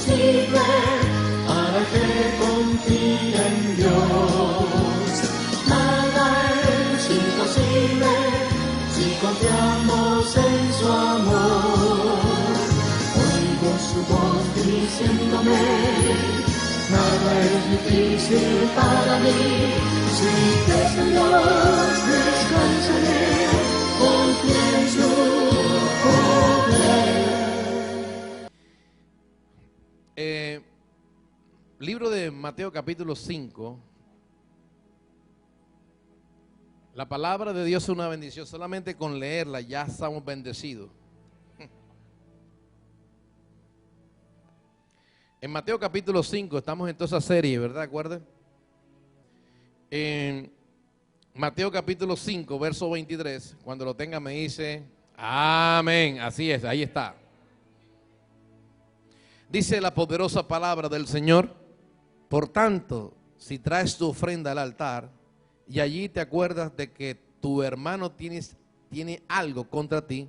imposible para que confíe en Dios. Nada es imposible si confiamos en su amor. Oigo su voz diciéndome: nada es difícil para mí. Si crees en Dios, descansaré, confía en su poder. Libro de Mateo capítulo 5. La palabra de Dios es una bendición. Solamente con leerla ya estamos bendecidos. En Mateo capítulo 5 estamos en toda esa serie, ¿verdad? ¿Acuerdan? En Mateo capítulo 5, verso 23, cuando lo tenga me dice, amén, así es, ahí está. Dice la poderosa palabra del Señor: por tanto, si traes tu ofrenda al altar y allí te acuerdas de que tu hermano tiene algo contra ti,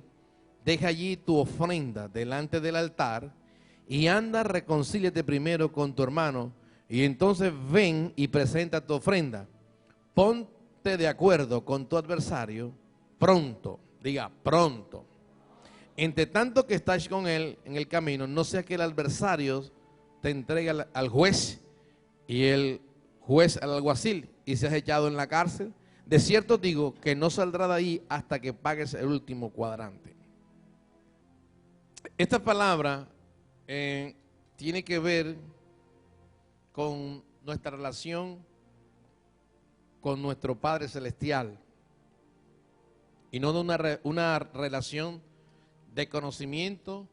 deja allí tu ofrenda delante del altar y anda, reconcíliate primero con tu hermano y entonces ven y presenta tu ofrenda. Ponte de acuerdo con tu adversario pronto, diga pronto. Entre tanto que estás con él en el camino, no sea que el adversario te entregue al juez y el juez al alguacil y seas echado en la cárcel. De cierto digo que no saldrá de ahí hasta que pagues el último cuadrante. Esta palabra tiene que ver con nuestra relación con nuestro Padre Celestial y no de una relación de conocimiento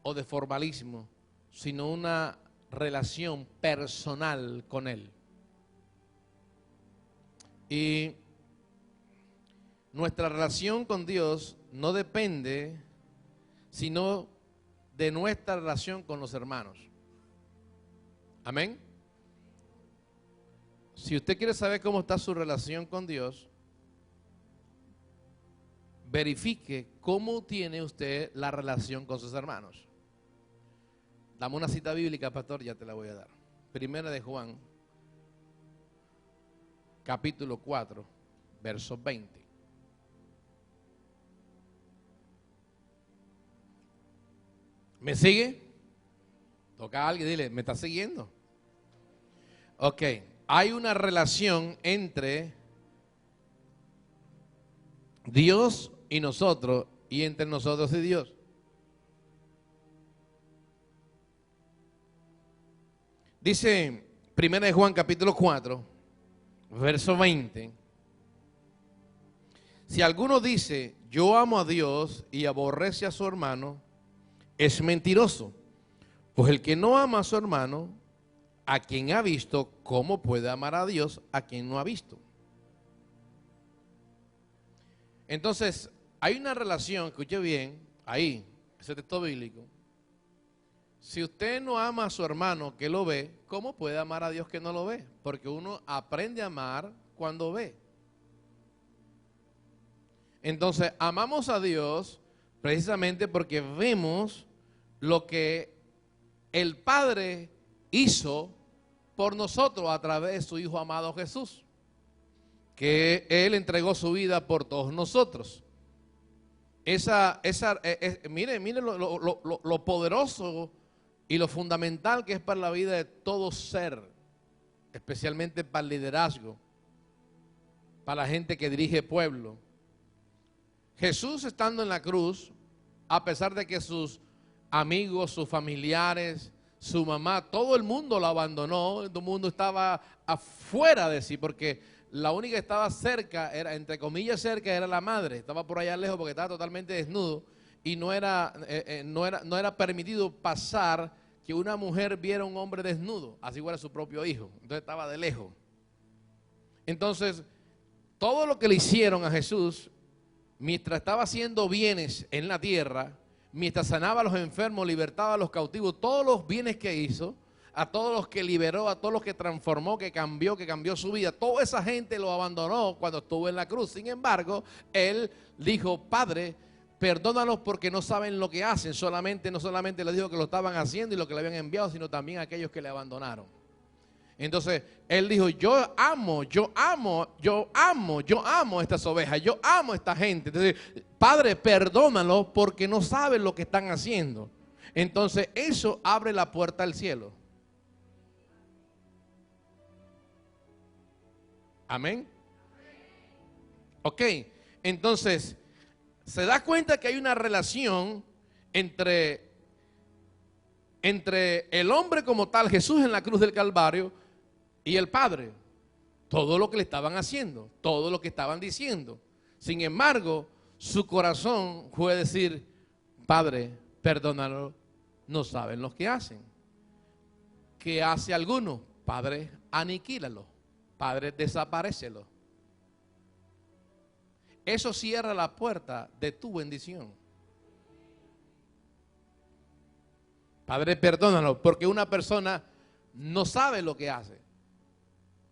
o de formalismo, sino una relación personal con Él. Y nuestra relación con Dios no depende sino de nuestra relación con los hermanos. Amén. Si usted quiere saber cómo está su relación con Dios, verifique cómo tiene usted la relación con sus hermanos. Dame una cita bíblica, pastor, ya te la voy a dar. Primera de Juan, capítulo 4, verso 20. ¿Me sigue? Toca a alguien, dile, ¿me está siguiendo? Ok, hay una relación entre Dios y nosotros y entre nosotros y Dios. Dice 1 de Juan capítulo 4, verso 20. Si alguno dice, yo amo a Dios y aborrece a su hermano, es mentiroso. Pues el que no ama a su hermano, a quien ha visto, ¿cómo puede amar a Dios a quien no ha visto? Entonces, hay una relación, escuche bien, ahí, ese texto bíblico. Si usted no ama a su hermano que lo ve, ¿cómo puede amar a Dios que no lo ve? Porque uno aprende a amar cuando ve. Entonces, amamos a Dios precisamente porque vemos lo que el Padre hizo por nosotros a través de su Hijo amado Jesús, que Él entregó su vida por todos nosotros. Mire lo poderoso y lo fundamental que es para la vida de todo ser, especialmente para el liderazgo, para la gente que dirige pueblo. Jesús estando en la cruz, a pesar de que sus amigos, sus familiares, su mamá, todo el mundo lo abandonó, todo el mundo estaba afuera de sí, porque la única que estaba cerca, era entre comillas cerca, era la madre. Estaba por allá lejos porque estaba totalmente desnudo y no era permitido pasar que una mujer viera a un hombre desnudo, así fuera su propio hijo. Entonces estaba de lejos. Entonces, todo lo que le hicieron a Jesús, mientras estaba haciendo bienes en la tierra, mientras sanaba a los enfermos, libertaba a los cautivos, todos los bienes que hizo, a todos los que liberó, a todos los que transformó, que cambió su vida, toda esa gente lo abandonó cuando estuvo en la cruz. Sin embargo, Él dijo, Padre, perdónalos porque no saben lo que hacen. No solamente les dijo que lo estaban haciendo y lo que le habían enviado, sino también a aquellos que le abandonaron. Entonces, él dijo, yo amo estas ovejas, yo amo a esta gente. Entonces, Padre, perdónalos porque no saben lo que están haciendo. Entonces, eso abre la puerta al cielo. Amén. Ok, entonces, se da cuenta que hay una relación entre el hombre como tal, Jesús en la cruz del Calvario, y el Padre. Todo lo que le estaban haciendo, todo lo que estaban diciendo. Sin embargo, su corazón fue decir, Padre, perdónalo, no saben lo que hacen. ¿Qué hace alguno? Padre, aniquílalo. Padre, desaparécelo. Eso cierra la puerta de tu bendición. Padre, perdónalo, porque una persona no sabe lo que hace.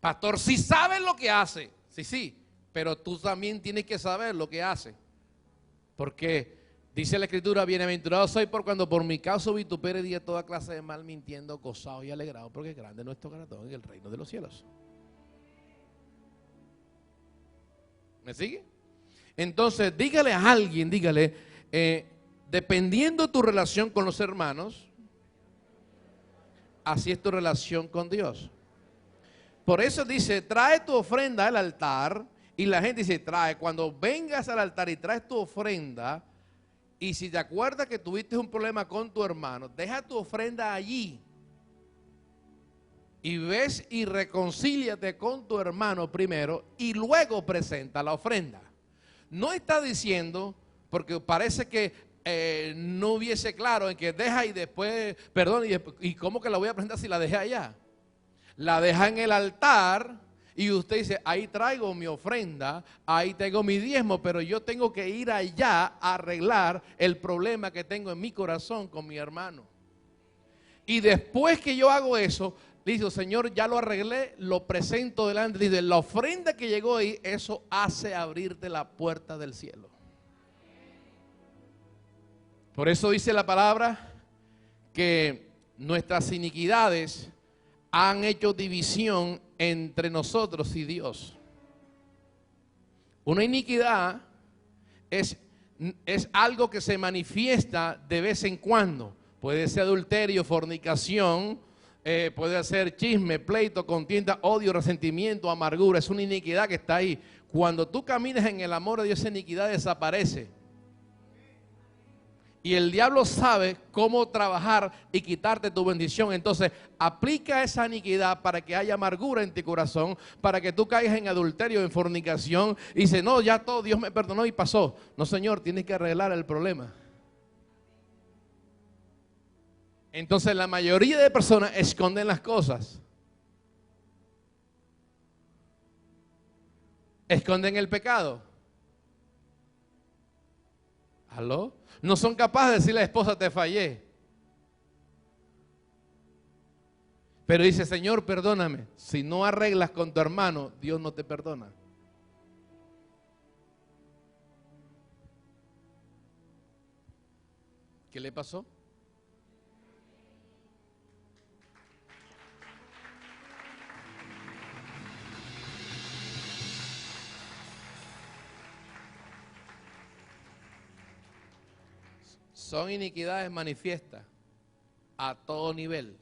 Pastor, sí sabe lo que hace. Sí, pero tú también tienes que saber lo que hace. Porque dice la Escritura, bienaventurado soy por cuando por mi causa vitupere día toda clase de mal, mintiendo, gozado y alegrado, porque es grande nuestro galardón en el reino de los cielos. ¿Me sigue? Entonces, dígale a alguien, dependiendo tu relación con los hermanos, así es tu relación con Dios. Por eso dice, trae tu ofrenda al altar, y la gente dice, trae, cuando vengas al altar y traes tu ofrenda, y si te acuerdas que tuviste un problema con tu hermano, deja tu ofrenda allí, y ves y reconcíliate con tu hermano primero, y luego presenta la ofrenda. No está diciendo, porque parece que no hubiese claro en que deja y después, perdón, y cómo que la voy a presentar si la dejé allá. La deja en el altar y usted dice, ahí traigo mi ofrenda, ahí tengo mi diezmo, pero yo tengo que ir allá a arreglar el problema que tengo en mi corazón con mi hermano. Y después que yo hago eso, dice, Señor, ya lo arreglé, lo presento delante. Dice, la ofrenda que llegó ahí, eso hace abrirte la puerta del cielo. Por eso dice la palabra que nuestras iniquidades han hecho división entre nosotros y Dios. Una iniquidad es algo que se manifiesta de vez en cuando. Puede ser adulterio, fornicación, puede ser chisme, pleito, contienda, odio, resentimiento, amargura. Es una iniquidad que está ahí. Cuando tú caminas en el amor de Dios, esa iniquidad desaparece. Y el diablo sabe cómo trabajar y quitarte tu bendición. Entonces, aplica esa iniquidad para que haya amargura en tu corazón, para que tú caigas en adulterio, en fornicación. Y dice, no, ya todo, Dios me perdonó y pasó. No, Señor, tienes que arreglar el problema. Entonces, la mayoría de personas esconden las cosas. Esconden el pecado. ¿Aló? No son capaces de decirle a la esposa, te fallé. Pero dice, Señor, perdóname. Si no arreglas con tu hermano, Dios no te perdona. ¿Qué le pasó? Son iniquidades manifiestas a todo nivel.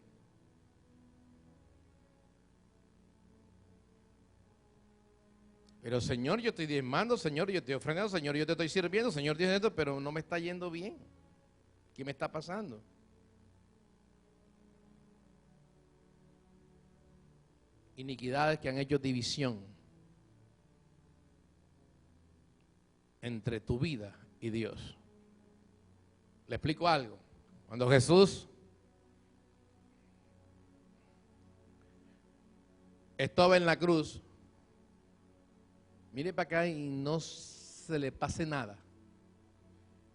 Pero Señor, yo estoy diezmando, Señor, yo estoy ofrendando, Señor, yo te estoy sirviendo, Señor, dice esto, pero no me está yendo bien. ¿Qué me está pasando? Iniquidades que han hecho división entre tu vida y Dios. Le explico algo. Cuando Jesús estaba en la cruz, mire para acá y no se le pase nada.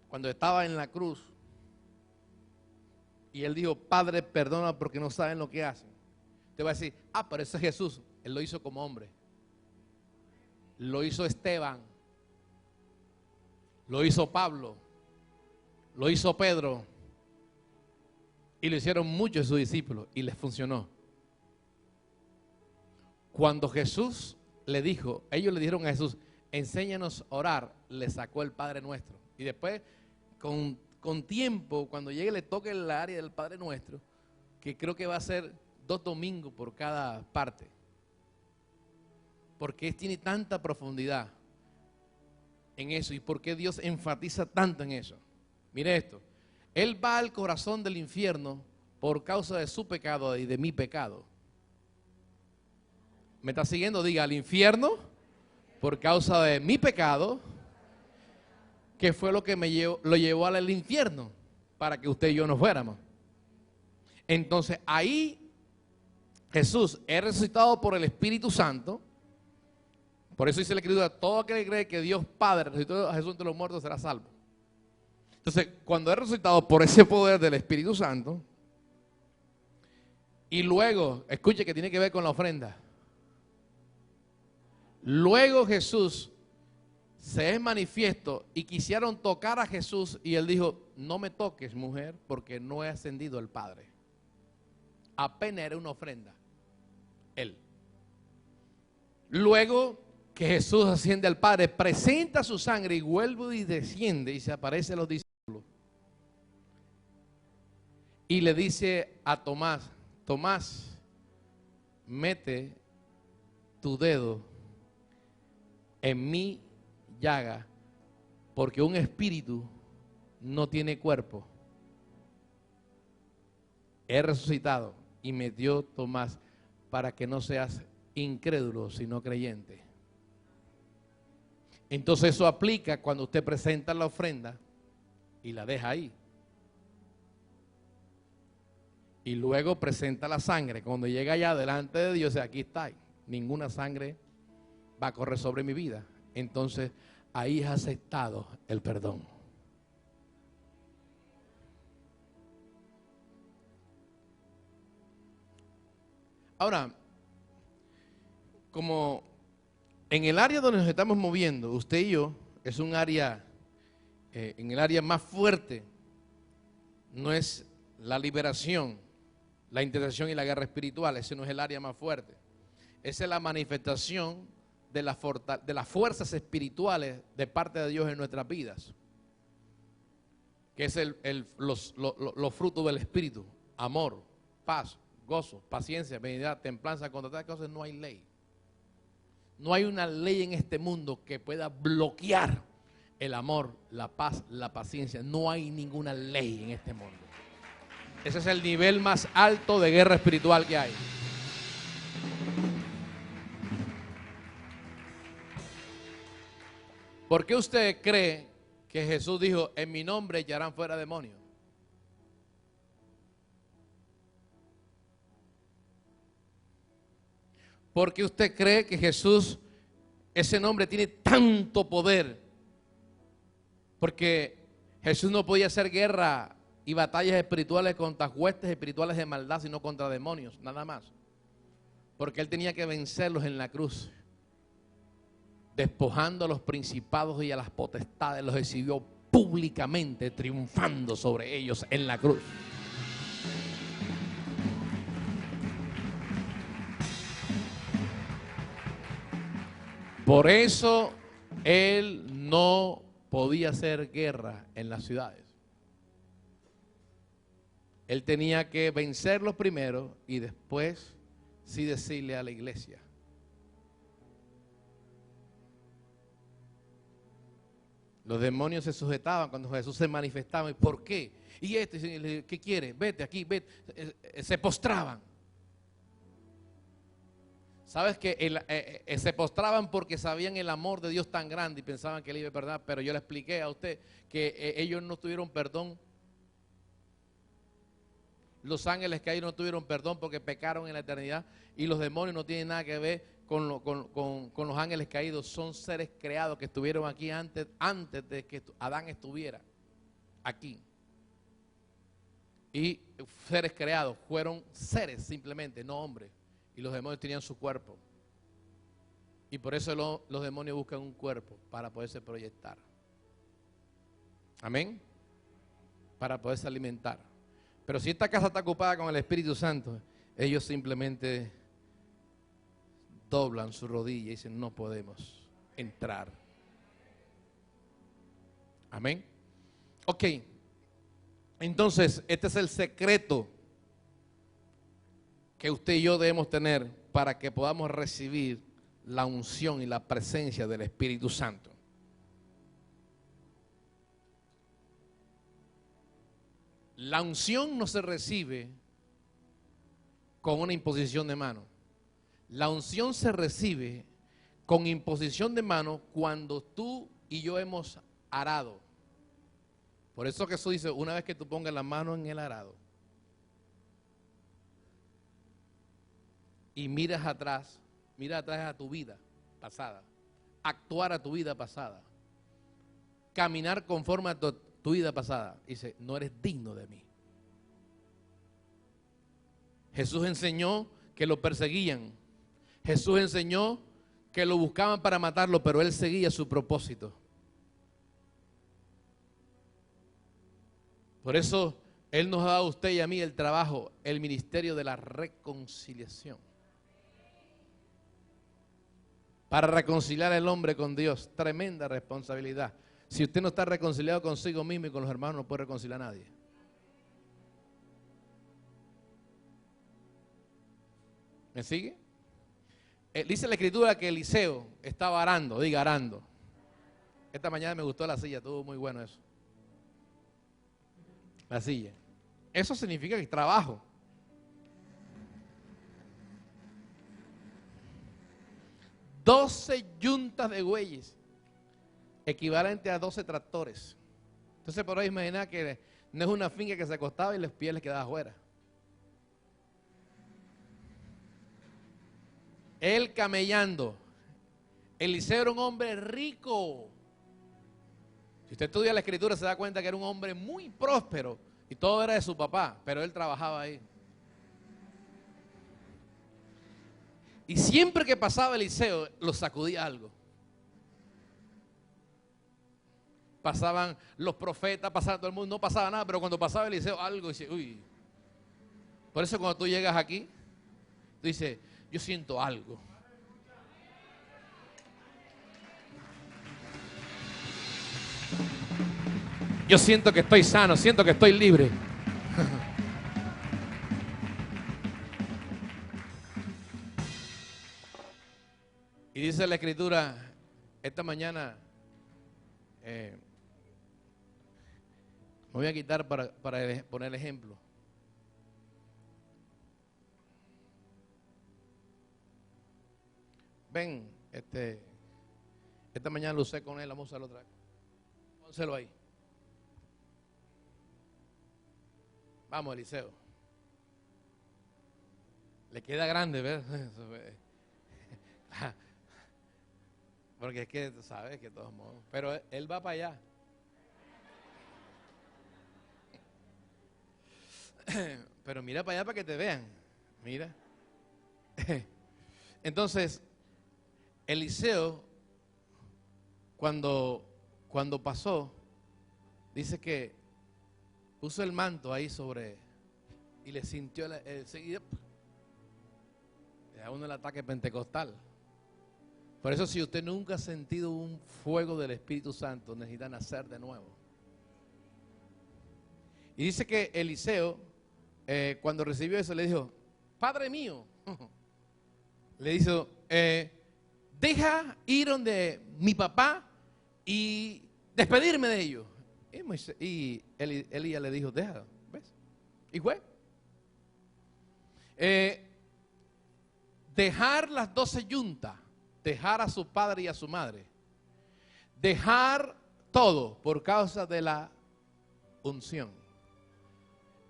Cuando estaba en la cruz y él dijo, Padre, perdona porque no saben lo que hacen. Te va a decir, pero ese es Jesús. Él lo hizo como hombre. Lo hizo Esteban. Lo hizo Pablo. Lo hizo Pedro y lo hicieron muchos de sus discípulos y les funcionó. Cuando Jesús le dijo, ellos le dijeron a Jesús, enséñanos a orar, le sacó el Padre Nuestro. Y después, con tiempo, cuando llegue le toque el área del Padre Nuestro, que creo que va a ser 2 domingos por cada parte. Porque tiene tanta profundidad en eso y por qué Dios enfatiza tanto en eso. Mire esto, Él va al corazón del infierno por causa de su pecado y de mi pecado. ¿Me está siguiendo? Diga, al infierno por causa de mi pecado, que fue lo que lo llevó al infierno, para que usted y yo nos fuéramos. Entonces ahí Jesús es resucitado por el Espíritu Santo. Por eso dice la Escritura, todo aquel que cree que Dios Padre resucitó a Jesús entre los muertos será salvo. Entonces, cuando es resucitado por ese poder del Espíritu Santo, y luego, escuche que tiene que ver con la ofrenda. Luego Jesús se es manifiesto y quisieron tocar a Jesús y Él dijo, no me toques, mujer, porque no he ascendido al Padre. Apenas era una ofrenda. Él. Luego que Jesús asciende al Padre, presenta su sangre y vuelve y desciende y se aparece a los discípulos. Y le dice a Tomás, Tomás, mete tu dedo en mi llaga, porque un espíritu no tiene cuerpo. He resucitado y me dio Tomás para que no seas incrédulo, sino creyente. Entonces eso aplica cuando usted presenta la ofrenda y la deja ahí. Y luego presenta la sangre. Cuando llega allá delante de Dios, aquí está. Ninguna sangre va a correr sobre mi vida. Entonces ahí es aceptado el perdón. Ahora, como en el área donde nos estamos moviendo, usted y yo, es un área, en el área más fuerte, no es la liberación, la intercesión y la guerra espiritual, ese no es el área más fuerte. Esa es la manifestación de las fuerzas espirituales de parte de Dios en nuestras vidas, que es los frutos del Espíritu: amor, paz, gozo, paciencia, benignidad, templanza. Contra tales cosas no hay ley. No hay una ley en este mundo que pueda bloquear el amor, la paz, la paciencia. No hay ninguna ley en este mundo. Ese es el nivel más alto de guerra espiritual que hay. ¿Por qué usted cree que Jesús dijo, en mi nombre echarán fuera demonios? ¿Por qué usted cree que Jesús, ese nombre tiene tanto poder? Porque Jesús no podía hacer guerra y batallas espirituales contra huestes espirituales de maldad, sino contra demonios, nada más. Porque Él tenía que vencerlos en la cruz. Despojando a los principados y a las potestades, los exhibió públicamente, triunfando sobre ellos en la cruz. Por eso Él no podía hacer guerra en las ciudades. Él tenía que vencerlos primero y después sí decirle a la iglesia. Los demonios se sujetaban cuando Jesús se manifestaba. ¿Y por qué? ¿Y qué quiere? Vete aquí, vete. Se postraban. ¿Sabes que se postraban porque sabían el amor de Dios tan grande y pensaban que Él iba a perdonar? Pero yo le expliqué a usted que ellos no tuvieron perdón. Los ángeles que hay no tuvieron perdón porque pecaron en la eternidad. Y los demonios no tienen nada que ver con los ángeles caídos. Son seres creados que estuvieron aquí antes de que Adán estuviera aquí. Y seres creados fueron seres simplemente, no hombres. Y los demonios tenían su cuerpo. Y por eso los demonios buscan un cuerpo para poderse proyectar. Amén. para poderse alimentar. Pero si esta casa está ocupada con el Espíritu Santo, ellos simplemente doblan su rodilla y dicen, no podemos entrar. Amén. Ok. Entonces, este es el secreto que usted y yo debemos tener para que podamos recibir la unción y la presencia del Espíritu Santo. La unción no se recibe con una imposición de mano. La unción se recibe con imposición de mano cuando tú y yo hemos arado. Por eso Jesús dice, una vez que tú pongas la mano en el arado y miras atrás a tu vida pasada, actuar a tu vida pasada, caminar conforme a tu vida pasada, dice, no eres digno de mí. Jesús enseñó que lo perseguían. Jesús enseñó que lo buscaban para matarlo, pero él seguía su propósito. Por eso él nos ha dado a usted y a mí el trabajo, el ministerio de la reconciliación. Para reconciliar al hombre con Dios, tremenda responsabilidad. Si usted no está reconciliado consigo mismo y con los hermanos, no puede reconciliar a nadie. ¿Me sigue? Dice la Escritura que Eliseo estaba arando, diga arando. Esta mañana me gustó la silla, estuvo muy bueno eso. La silla. Eso significa que trabajo. $12 yuntas de bueyes, equivalente a 12 tractores. Entonces por ahí imaginar que no es una finca que se acostaba y los pies les quedaban afuera. Él camellando. Eliseo era un hombre rico. Si usted estudia la Escritura se da cuenta que era un hombre muy próspero y todo era de su papá, pero él trabajaba ahí. Y siempre que pasaba Eliseo, lo sacudía algo. Pasaban los profetas, pasaba todo el mundo, no pasaba nada, pero cuando pasaba Eliseo, algo dice, uy. Por eso cuando tú llegas aquí, tú dices, yo siento algo. Yo siento que estoy sano, siento que estoy libre. Y dice la Escritura, esta mañana, me voy a quitar para poner ejemplo. Ven, esta mañana lo usé con él, vamos a usarlo otra vez. Pónselo ahí. Vamos, Eliseo. Le queda grande, ¿verdad? Porque es que, ¿sabes? Que de todos modos. Pero él va para allá. Pero mira para allá para que te vean. Mira. Entonces, Eliseo, cuando pasó, dice que puso el manto ahí sobre y le sintió enseguida le da uno el ataque pentecostal. Por eso si usted nunca ha sentido un fuego del Espíritu Santo, necesita nacer de nuevo. Y dice que Eliseo, cuando recibió eso, le dijo, Padre mío, le dijo, deja ir donde mi papá y despedirme de ellos. Y Elías le dijo, deja, ¿ves? Y fue. Dejar las 12 yuntas, dejar a su padre y a su madre, dejar todo por causa de la unción.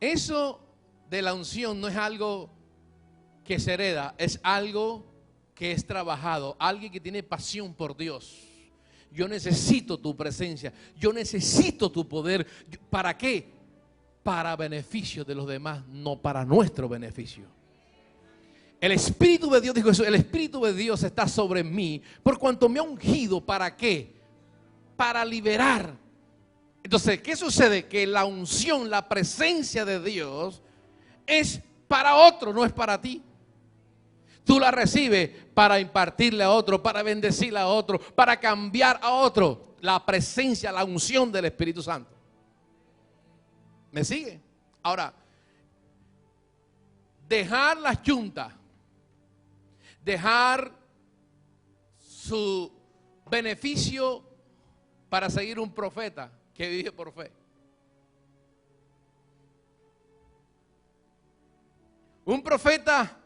Eso de la unción no es algo que se hereda, es algo que es trabajado, alguien que tiene pasión por Dios. Yo necesito tu presencia, yo necesito tu poder. ¿Para qué? Para beneficio de los demás, no para nuestro beneficio. El Espíritu de Dios, dijo eso, el Espíritu de Dios está sobre mí, por cuanto me ha ungido, ¿para qué? Para liberar. Entonces, ¿qué sucede? Que la unción, la presencia de Dios es para otro, no es para ti. Tú la recibes para impartirle a otro, para bendecirle a otro, para cambiar a otro. La presencia, la unción del Espíritu Santo. ¿Me sigue? Ahora, dejar las yuntas, dejar su beneficio para seguir un profeta que vive por fe. Un profeta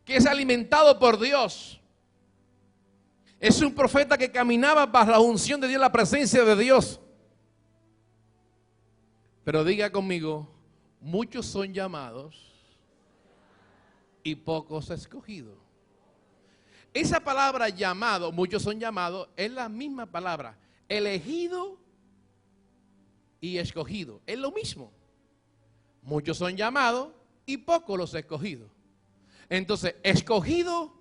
que es alimentado por Dios. Es un profeta que caminaba bajo la unción de Dios, la presencia de Dios. Pero diga conmigo, muchos son llamados y pocos escogidos. Esa palabra llamado, muchos son llamados, es la misma palabra, elegido y escogido. Es lo mismo. Muchos son llamados y pocos los escogidos. Entonces, escogido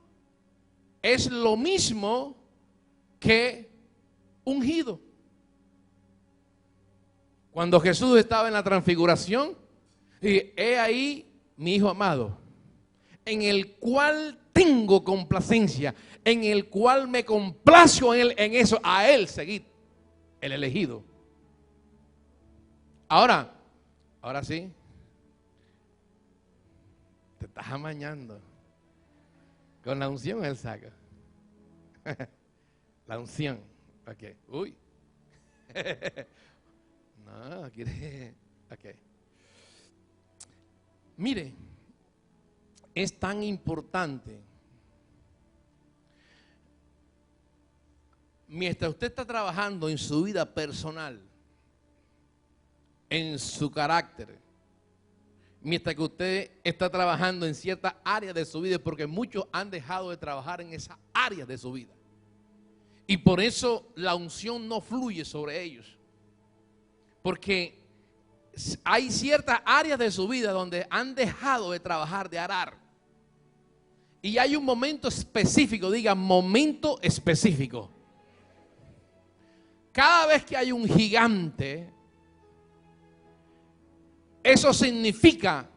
es lo mismo que ungido. Cuando Jesús estaba en la transfiguración, y he ahí mi Hijo amado, en el cual tengo complacencia, en el cual me complazco en eso, a Él seguid, el elegido. Ahora sí, te estás amañando. Con la unción Él saca. La unción. Ok. Uy. No, quiere. Ok. Mire, es tan importante. Mientras usted está trabajando en su vida personal, en su carácter, mientras que usted está trabajando en ciertas áreas de su vida, porque muchos han dejado de trabajar en esas áreas de su vida. Y por eso la unción no fluye sobre ellos. Porque hay ciertas áreas de su vida donde han dejado de trabajar, de arar. Y hay un momento específico, diga momento específico. Cada vez que hay un gigante, eso significa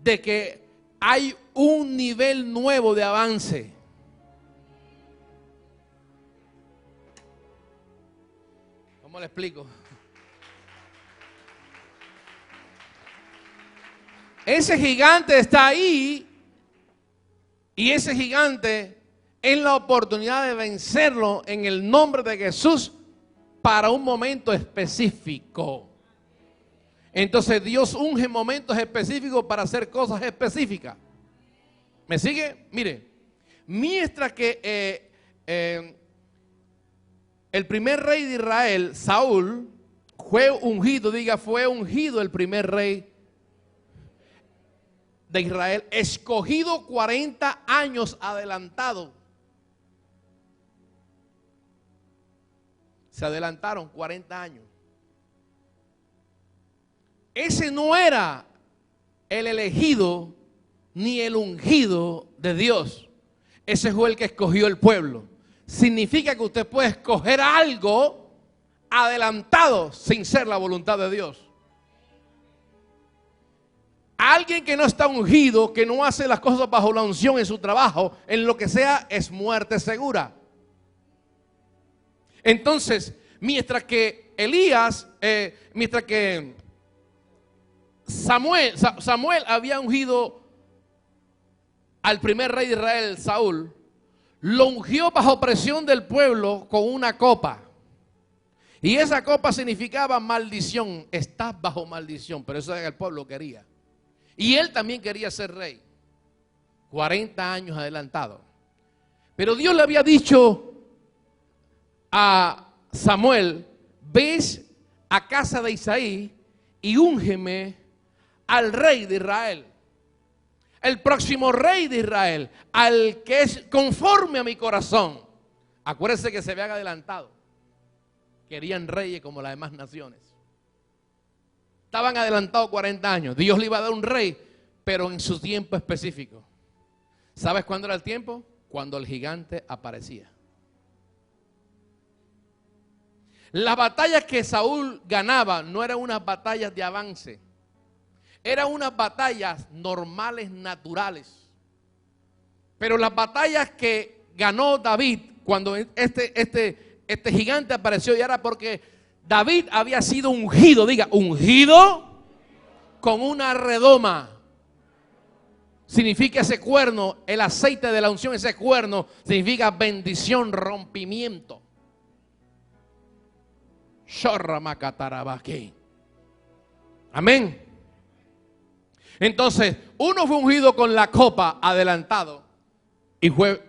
de que hay un nivel nuevo de avance. ¿Cómo le explico? Ese gigante está ahí y ese gigante es la oportunidad de vencerlo en el nombre de Jesús para un momento específico. Entonces Dios unge momentos específicos para hacer cosas específicas. ¿Me sigue? Mire, mientras que el primer rey de Israel, Saúl, fue ungido, diga, fue ungido el primer rey de Israel, escogido 40 años adelantado. Se adelantaron 40 años. Ese no era el elegido ni el ungido de Dios. Ese fue el que escogió el pueblo. Significa que usted puede escoger algo adelantado sin ser la voluntad de Dios. Alguien que no está ungido, que no hace las cosas bajo la unción en su trabajo, en lo que sea, es muerte segura. Entonces, mientras que Samuel había ungido al primer rey de Israel, Saúl, lo ungió bajo presión del pueblo con una copa. Y esa copa significaba maldición. Estás bajo maldición, pero eso es lo que el pueblo quería. Y él también quería ser rey. 40 años adelantado. Pero Dios le había dicho a Samuel: ves a casa de Isaí y úngeme al rey de Israel. El próximo rey de Israel, al que es conforme a mi corazón. Acuérdense que se habían adelantado. Querían reyes como las demás naciones. Estaban adelantados 40 años. Dios le iba a dar un rey, pero en su tiempo específico. ¿Sabes cuándo era el tiempo? Cuando el gigante aparecía. Las batallas que Saúl ganaba no eran unas batallas de avance, eran unas batallas normales, naturales. Pero las batallas que ganó David cuando este gigante apareció, y era porque David había sido ungido, diga, ungido con una redoma. Significa ese cuerno, el aceite de la unción, ese cuerno significa bendición, rompimiento. Amén. Entonces, uno fue ungido con la copa adelantado y fue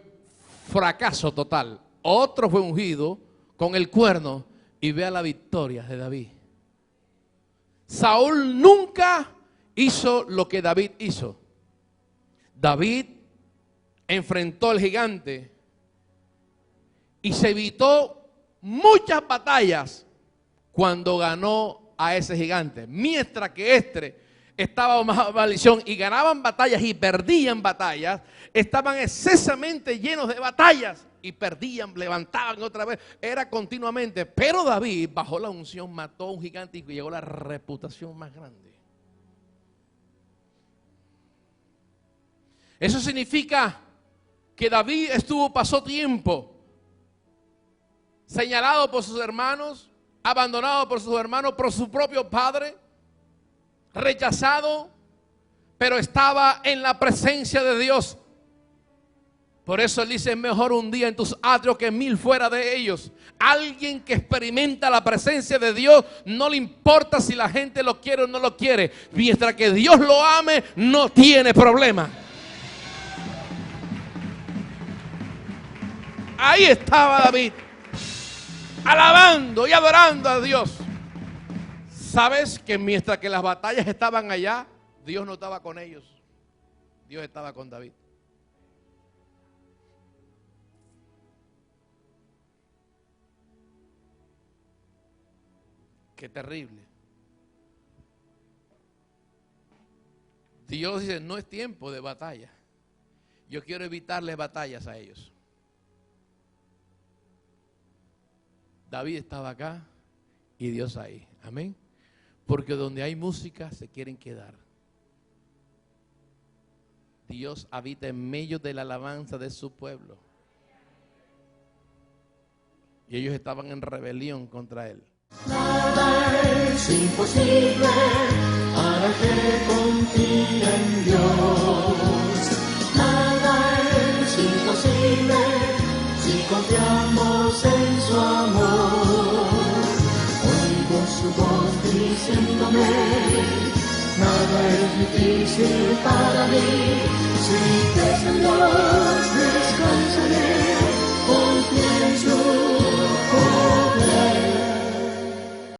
fracaso total. Otro fue ungido con el cuerno y vea la victoria de David. Saúl nunca hizo lo que David hizo. David enfrentó al gigante y se evitó muchas batallas cuando ganó a ese gigante. Mientras que estaba bajo maldición y ganaban batallas y perdían batallas, estaban excesamente llenos de batallas y perdían, levantaban otra vez, era continuamente. Pero David, bajo la unción, mató a un gigante y llegó a la reputación más grande. Eso significa que David pasó tiempo señalado por sus hermanos, abandonado por sus hermanos, por su propio padre, rechazado, pero estaba en la presencia de Dios. Por eso él dice, es mejor un día en tus atrios que 1000 fuera de ellos. Alguien que experimenta la presencia de Dios, no le importa si la gente lo quiere o no lo quiere. Mientras que Dios lo ame, no tiene problema. Ahí estaba David, alabando y adorando a Dios. ¿Sabes que mientras que las batallas estaban allá, Dios no estaba con ellos? Dios estaba con David. Qué terrible. Dios dice, no es tiempo de batalla. Yo quiero evitarles batallas a ellos. David estaba acá y Dios ahí. Amén. Porque donde hay música se quieren quedar. Dios habita en medio de la alabanza de su pueblo. Y ellos estaban en rebelión contra él. Nada es imposible para que confíe en Dios. Nada es imposible si confiamos en su amor. Oigo su voz diciéndome, nada es difícil para mí. Si crees en Dios,